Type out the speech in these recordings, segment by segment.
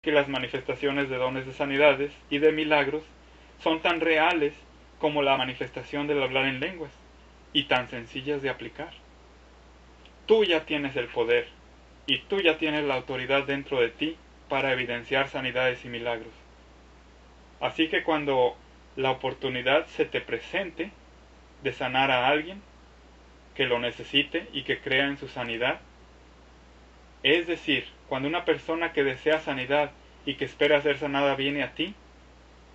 que las manifestaciones de dones de sanidades y de milagros son tan reales como la manifestación del hablar en lenguas, y tan sencillas de aplicar. Tú ya tienes el poder, y tú ya tienes la autoridad dentro de ti para evidenciar sanidades y milagros. Así que cuando la oportunidad se te presente de sanar a alguien que lo necesite y que crea en su sanidad, es decir, cuando una persona que desea sanidad y que espera ser sanada viene a ti,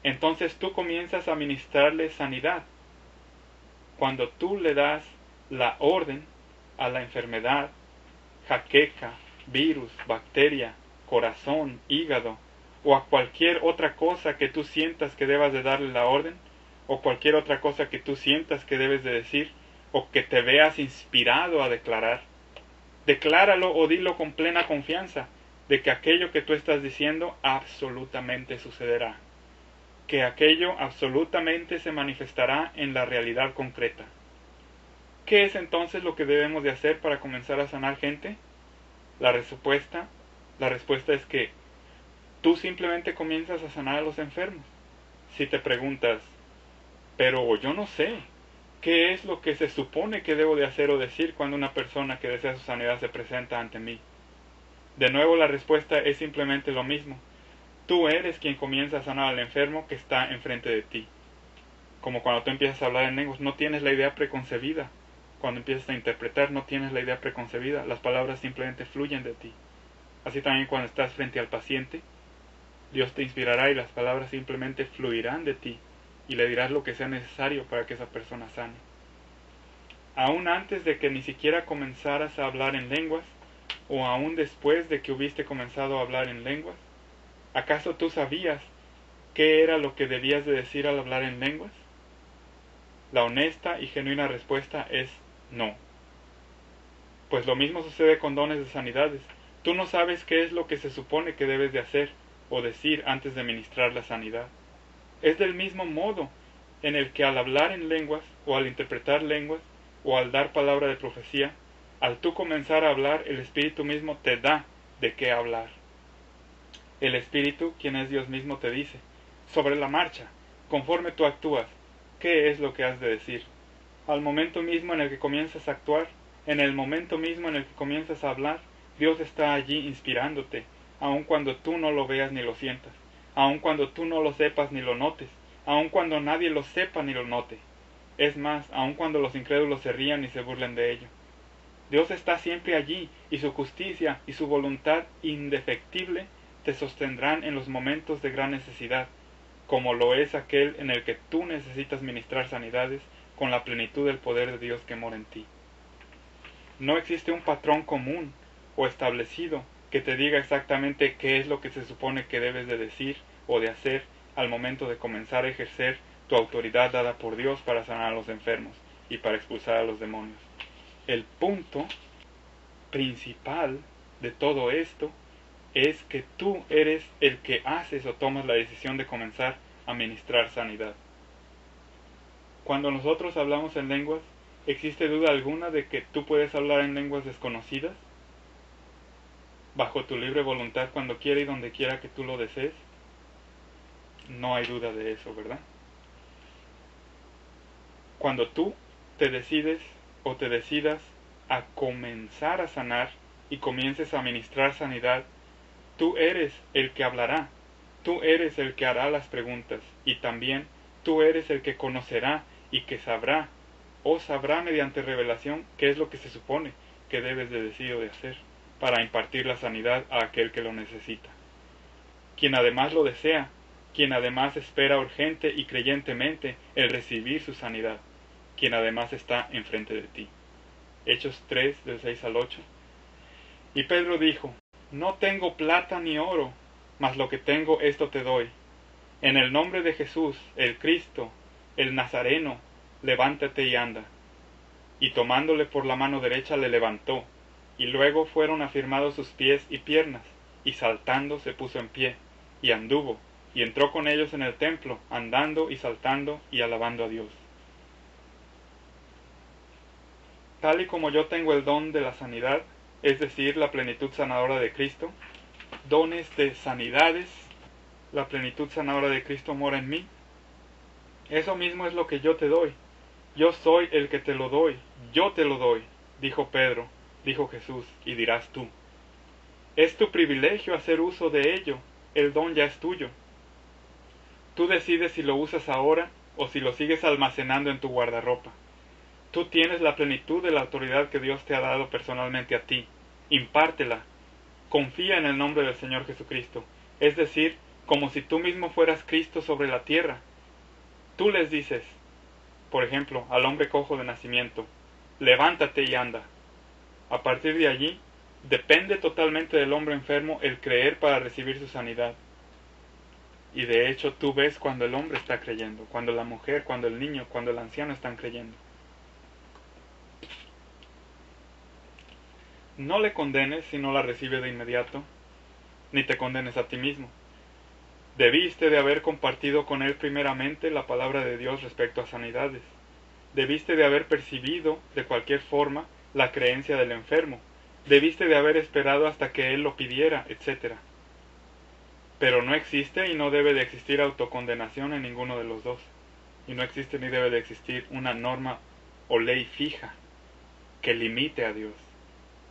entonces tú comienzas a ministrarle sanidad. Cuando tú le das la orden a la enfermedad, jaqueca, virus, bacteria, corazón, hígado, o a cualquier otra cosa que tú sientas que debas de darle la orden, o cualquier otra cosa que tú sientas que debes de decir, o que te veas inspirado a declarar, decláralo o dilo con plena confianza de que aquello que tú estás diciendo absolutamente sucederá, que aquello absolutamente se manifestará en la realidad concreta. ¿Qué es entonces lo que debemos de hacer para comenzar a sanar gente? La respuesta es que tú simplemente comienzas a sanar a los enfermos. Si te preguntas, pero yo no sé, ¿qué es lo que se supone que debo de hacer o decir cuando una persona que desea su sanidad se presenta ante mí? De nuevo la respuesta es simplemente lo mismo. Tú eres quien comienza a sanar al enfermo que está enfrente de ti. Como cuando tú empiezas a hablar en lenguas, no tienes la idea preconcebida. Cuando empiezas a interpretar, no tienes la idea preconcebida. Las palabras simplemente fluyen de ti. Así también cuando estás frente al paciente, Dios te inspirará y las palabras simplemente fluirán de ti y le dirás lo que sea necesario para que esa persona sane. Aún antes de que ni siquiera comenzaras a hablar en lenguas, o aún después de que hubiste comenzado a hablar en lenguas, ¿acaso tú sabías qué era lo que debías de decir al hablar en lenguas? La honesta y genuina respuesta es no. Pues lo mismo sucede con dones de sanidades. Tú no sabes qué es lo que se supone que debes de hacer o decir antes de ministrar la sanidad. Es del mismo modo en el que al hablar en lenguas, o al interpretar lenguas, o al dar palabra de profecía, al tú comenzar a hablar, el Espíritu mismo te da de qué hablar. El Espíritu, quien es Dios mismo, te dice, sobre la marcha, conforme tú actúas, ¿qué es lo que has de decir? Al momento mismo en el que comienzas a actuar, en el momento mismo en el que comienzas a hablar, Dios está allí inspirándote, aun cuando tú no lo veas ni lo sientas, aun cuando tú no lo sepas ni lo notes, aun cuando nadie lo sepa ni lo note. Es más, aun cuando los incrédulos se rían y se burlen de ello. Dios está siempre allí, y su justicia y su voluntad indefectible te sostendrán en los momentos de gran necesidad, como lo es aquel en el que tú necesitas ministrar sanidades con la plenitud del poder de Dios que mora en ti. No existe un patrón común o establecido que te diga exactamente qué es lo que se supone que debes de decir o de hacer al momento de comenzar a ejercer tu autoridad dada por Dios para sanar a los enfermos y para expulsar a los demonios. El punto principal de todo esto es que tú eres el que haces o tomas la decisión de comenzar a ministrar sanidad. Cuando nosotros hablamos en lenguas, ¿existe duda alguna de que tú puedes hablar en lenguas desconocidas? Bajo tu libre voluntad cuando quiera y donde quiera que tú lo desees. No hay duda de eso, ¿verdad? Cuando tú te decides o te decidas a comenzar a sanar y comiences a ministrar sanidad, tú eres el que hablará, tú eres el que hará las preguntas y también tú eres el que conocerá y que sabrá o sabrá mediante revelación qué es lo que se supone que debes de decir o de hacer para impartir la sanidad a aquel que lo necesita. Quien además lo desea, quien además espera urgente y creyentemente el recibir su sanidad, quien además está enfrente de ti. Hechos 3, del 6 al 8. Y Pedro dijo, no tengo plata ni oro, mas lo que tengo esto te doy. En el nombre de Jesús, el Cristo, el Nazareno, levántate y anda. Y tomándole por la mano derecha le levantó, y luego fueron afirmados sus pies y piernas, y saltando se puso en pie, y anduvo, y entró con ellos en el templo, andando y saltando y alabando a Dios. Tal y como yo tengo el don de la sanidad, es decir, la plenitud sanadora de Cristo, dones de sanidades, la plenitud sanadora de Cristo mora en mí. Eso mismo es lo que yo te doy. Yo soy el que te lo doy, yo te lo doy, dijo Pedro, dijo Jesús, y dirás tú. Es tu privilegio hacer uso de ello, el don ya es tuyo. Tú decides si lo usas ahora o si lo sigues almacenando en tu guardarropa. Tú tienes la plenitud de la autoridad que Dios te ha dado personalmente a ti. Impártela. Confía en el nombre del Señor Jesucristo. Es decir, como si tú mismo fueras Cristo sobre la tierra. Tú les dices, por ejemplo, al hombre cojo de nacimiento, levántate y anda. A partir de allí, depende totalmente del hombre enfermo el creer para recibir su sanidad. Y de hecho tú ves cuando el hombre está creyendo, cuando la mujer, cuando el niño, cuando el anciano están creyendo. No le condenes si no la recibe de inmediato, ni te condenes a ti mismo. Debiste de haber compartido con él primeramente la palabra de Dios respecto a sanidades. Debiste de haber percibido, de cualquier forma, la creencia del enfermo. Debiste de haber esperado hasta que él lo pidiera, etc. Pero no existe y no debe de existir autocondenación en ninguno de los dos. Y no existe ni debe de existir una norma o ley fija que limite a Dios.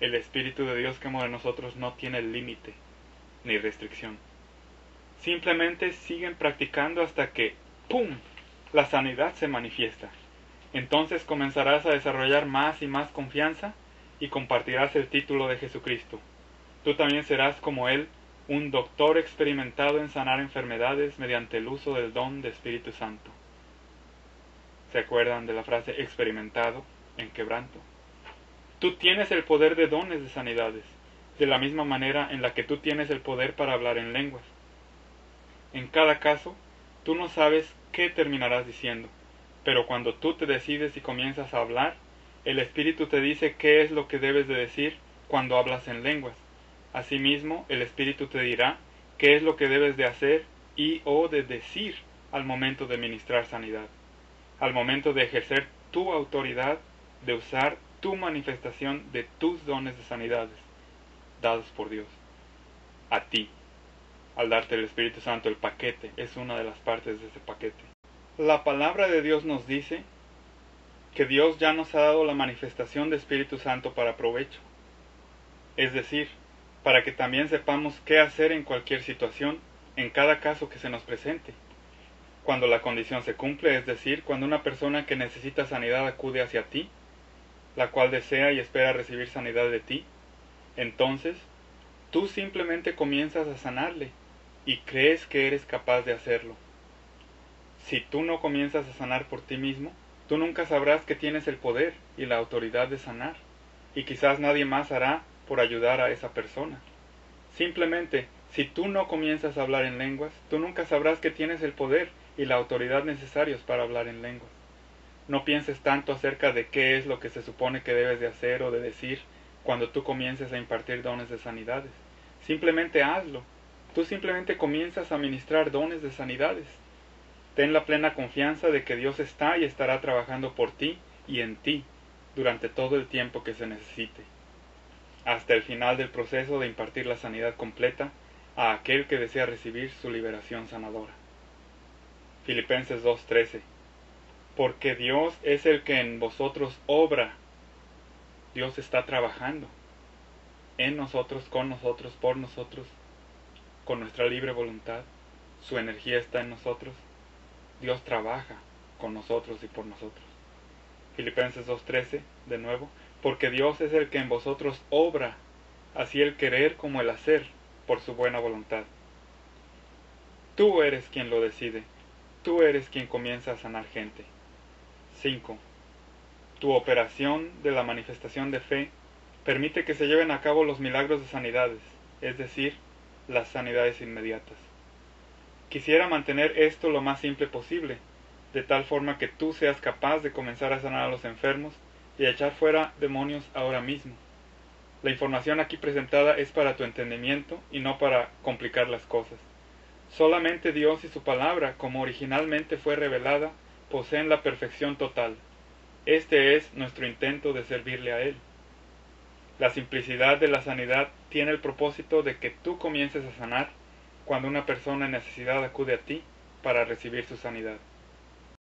El Espíritu de Dios que mora en nosotros no tiene límite ni restricción. Simplemente siguen practicando hasta que, ¡pum!, la sanidad se manifiesta. Entonces comenzarás a desarrollar más y más confianza y compartirás el título de Jesucristo. Tú también serás como Él, un doctor experimentado en sanar enfermedades mediante el uso del don de Espíritu Santo. ¿Se acuerdan de la frase experimentado en quebranto? Tú tienes el poder de dones de sanidades, de la misma manera en la que tú tienes el poder para hablar en lenguas. En cada caso, tú no sabes qué terminarás diciendo, pero cuando tú te decides y comienzas a hablar, el Espíritu te dice qué es lo que debes de decir cuando hablas en lenguas. Asimismo, el Espíritu te dirá qué es lo que debes de hacer y o de decir al momento de ministrar sanidad, al momento de ejercer tu autoridad, de usar tu manifestación de tus dones de sanidades, dados por Dios, a ti. Al darte el Espíritu Santo, el paquete es una de las partes de ese paquete. La palabra de Dios nos dice que Dios ya nos ha dado la manifestación de Espíritu Santo para provecho. Es decir, para que también sepamos qué hacer en cualquier situación, en cada caso que se nos presente. Cuando la condición se cumple, es decir, cuando una persona que necesita sanidad acude hacia ti, la cual desea y espera recibir sanidad de ti, entonces tú simplemente comienzas a sanarle y crees que eres capaz de hacerlo. Si tú no comienzas a sanar por ti mismo, tú nunca sabrás que tienes el poder y la autoridad de sanar, y quizás nadie más hará por ayudar a esa persona. Simplemente, si tú no comienzas a hablar en lenguas, tú nunca sabrás que tienes el poder y la autoridad necesarios para hablar en lenguas. No pienses tanto acerca de qué es lo que se supone que debes de hacer o de decir cuando tú comiences a impartir dones de sanidades. Simplemente hazlo. Tú simplemente comienzas a ministrar dones de sanidades. Ten la plena confianza de que Dios está y estará trabajando por ti y en ti durante todo el tiempo que se necesite, hasta el final del proceso de impartir la sanidad completa a aquel que desea recibir su liberación sanadora. Filipenses 2:13. Porque Dios es el que en vosotros obra. Dios está trabajando en nosotros, con nosotros, por nosotros, con nuestra libre voluntad. Su energía está en nosotros. Dios trabaja con nosotros y por nosotros. Filipenses 2:13, de nuevo, porque Dios es el que en vosotros obra, así el querer como el hacer, por su buena voluntad. Tú eres quien lo decide, tú eres quien comienza a sanar gente. 5. Tu operación de la manifestación de fe permite que se lleven a cabo los milagros de sanidades, es decir, las sanidades inmediatas. Quisiera mantener esto lo más simple posible, de tal forma que tú seas capaz de comenzar a sanar a los enfermos y a echar fuera demonios ahora mismo. La información aquí presentada es para tu entendimiento y no para complicar las cosas. Solamente Dios y su palabra, como originalmente fue revelada, poseen la perfección total. Este es nuestro intento de servirle a Él. La simplicidad de la sanidad tiene el propósito de que tú comiences a sanar cuando una persona en necesidad acude a ti para recibir su sanidad.